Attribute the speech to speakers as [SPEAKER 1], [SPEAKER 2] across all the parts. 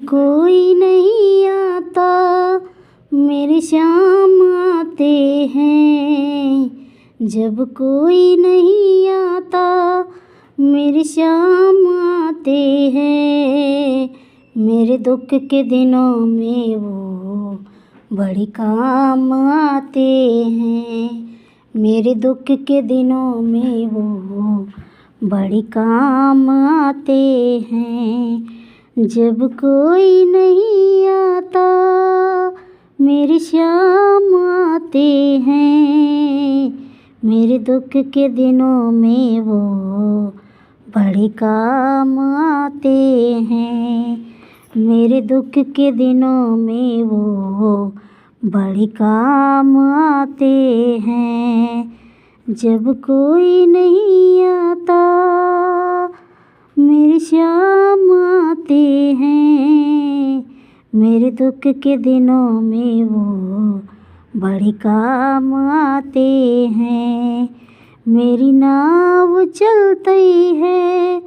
[SPEAKER 1] कोई नहीं आता मेरे श्याम आते हैं। जब कोई नहीं आता मेरे श्याम आते हैं। मेरे दुख के दिनों में वो बड़ी काम आते हैं। मेरे दुख के दिनों में वो बड़ी काम आते हैं। जब कोई नहीं आता मेरे श्याम आते हैं। मेरे दुख के दिनों में वो बड़े काम आते हैं। मेरे दुख के दिनों में वो बड़े काम आते हैं। जब कोई नहीं आता मेरे श्याम आते हैं। मेरे दुख के दिनों में वो बड़े काम आते हैं। मेरी नाव चलती है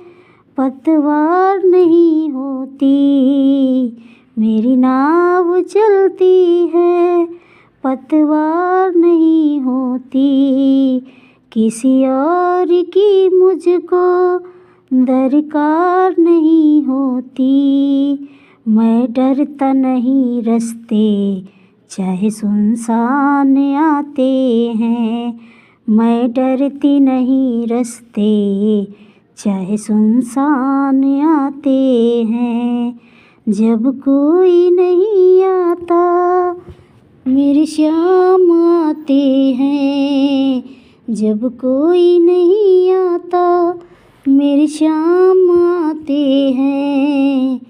[SPEAKER 1] पतवार नहीं होती। मेरी नाव चलती है पतवार नहीं होती। किसी और की मुझको दरकार नहीं होती। मैं डरता नहीं रास्ते चाहे सुनसान आते हैं। मैं डरती नहीं रास्ते चाहे सुनसान आते हैं। जब कोई नहीं आता मेरे श्याम आते हैं। जब कोई नहीं आता मेरे श्याम आते हैं।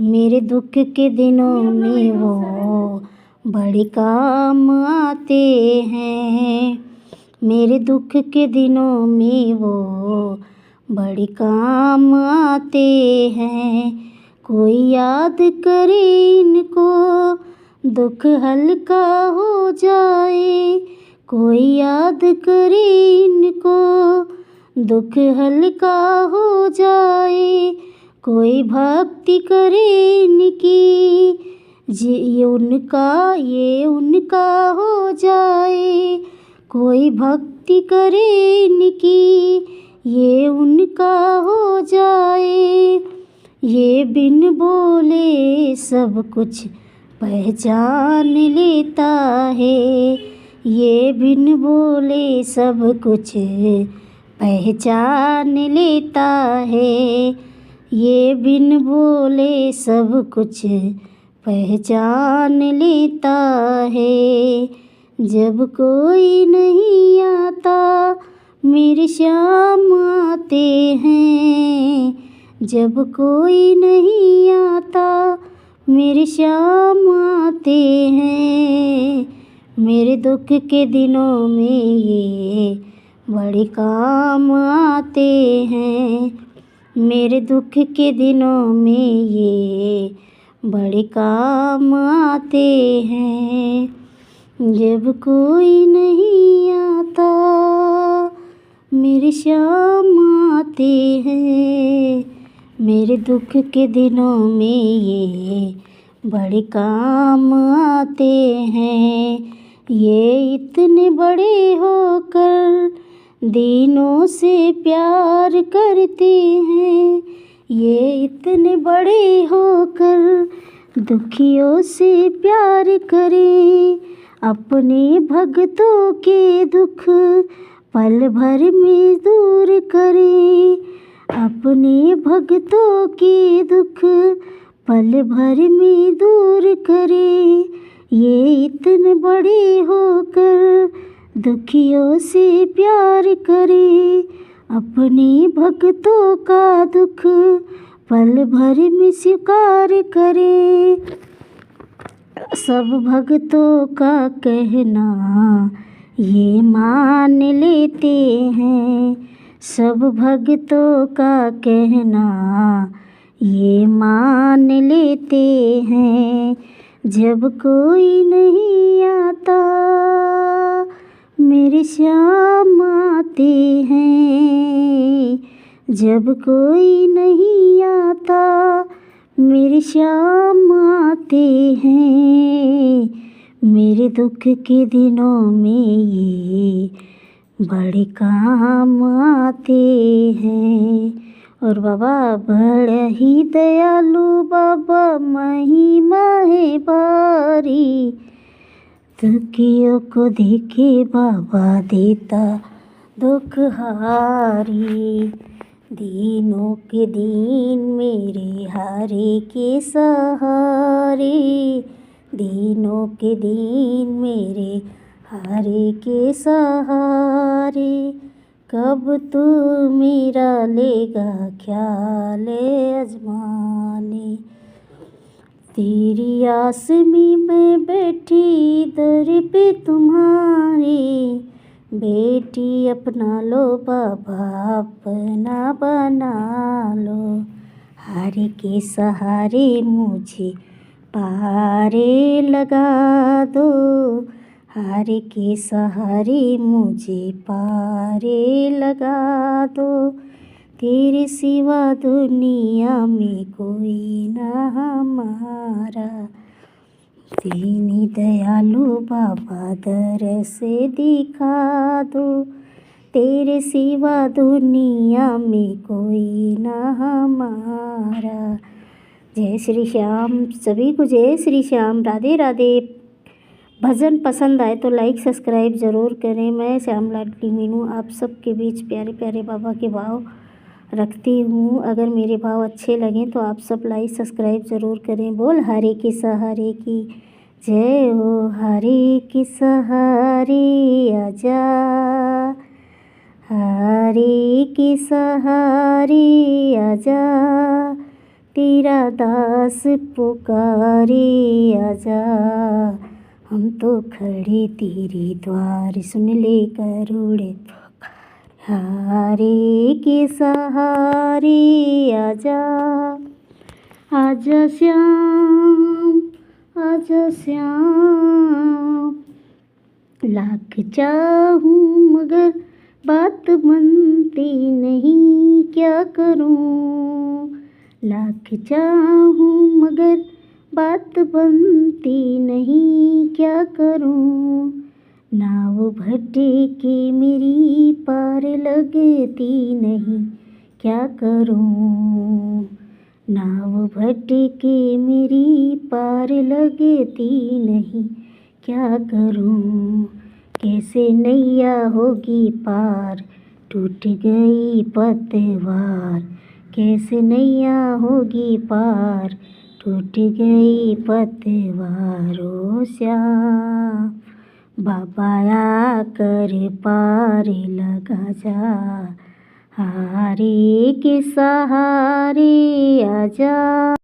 [SPEAKER 1] मेरे दुख के दिनों में वो बड़े काम आते हैं। मेरे दुख के दिनों में वो बड़े काम आते हैं। कोई याद करे इनको दुख हल्का हो जाए। कोई याद करे इनको दुख हल्का हो जाए। कोई भक्ति करे इनकी ये उनका हो जाए। कोई भक्ति करे इनकी ये उनका हो जाए। ये बिन बोले सब कुछ पहचान लेता है। ये बिन बोले सब कुछ पहचान लेता है। ये बिन बोले सब कुछ पहचान लेता है। जब कोई नहीं आता मेरे श्याम आते हैं। जब कोई नहीं आता मेरे श्याम आते हैं। मेरे दुख के दिनों में ये बड़े काम आते हैं। मेरे दुख के दिनों में ये बड़े काम आते हैं। जब कोई नहीं आता मेरे श्याम आते हैं। मेरे दुख के दिनों में ये बड़े काम आते हैं। ये इतने बड़े होकर दीनों से प्यार करते हैं। ये इतने बड़े होकर दुखियों से प्यार करें। अपने भक्तों के दुख पल भर में दूर करें। अपने भक्तों के दुख पल भर में दूर करें। ये इतने बड़े होकर दुखियों से प्यार करे। अपने भक्तों का दुख पल भर में स्वीकार करे। सब भक्तों का कहना ये मान लेते हैं। सब भक्तों का कहना ये मान लेते हैं। जब कोई नहीं आता मेरे श्याम आते हैं। जब कोई नहीं आता मेरे श्याम आते हैं, मेरे दुख के दिनों में ये बड़े काम आते हैं। और बाबा बड़ा ही दयालु बाबा महिमा है भारी, दुखियों को देखे बाबा देता दुख हारी। दीनों के दीन मेरे हारे के सहारे, दीनों के दीन मेरे हारे के सहारे। कब तू मेरा लेगा ख्याल अजमाने, तेरी आस में मैं बैठी दर पे तुम्हारे। बेटी अपना लो बाबा अपना बना लो, हारे के सहारे मुझे पारे लगा दो, हारे के सहारे मुझे पारे लगा दो। तेरे सिवा दुनिया में कोई ना हमारा, दीनी दयालु बाबा दर से दिखा दो। तेरे सिवा दुनिया में कोई ना हमारा। जय श्री श्याम। सभी को जय श्री श्याम। राधे राधे। भजन पसंद आए तो लाइक सब्सक्राइब ज़रूर करें। मैं श्याम लाडली मीनू आप सबके बीच प्यारे प्यारे बाबा के भाव रखती हूँ। अगर मेरे भाव अच्छे लगें तो आप सब लाइक सब्सक्राइब ज़रूर करें। बोल हरे के सहारे की जय हो, हरे के सहारे आजा, हरे के सहारे आजा, तेरा दास पुकारे आजा। हम तो खड़े तेरे द्वार, सुन ले करुणे पुकार। हरे के सहारे आजा, आजा श्याम, आजा श्याम। लाख चाहूँ मगर बात बनती नहीं, क्या करूँ। लाख चाहूँ मगर बात बनती नहीं, क्या करूँ। नाव भटकी मेरी पार लगती नहीं, क्या करूँ। नाव भटकी मेरी पार लगती नहीं, क्या करूँ। कैसे नैया होगी पार, टूट गई पतवार। कैसे नैया होगी पार, टूट गई पतवार। ओ श्याम बाबा आकर पार लगा जा, हारे के सहारे आजा।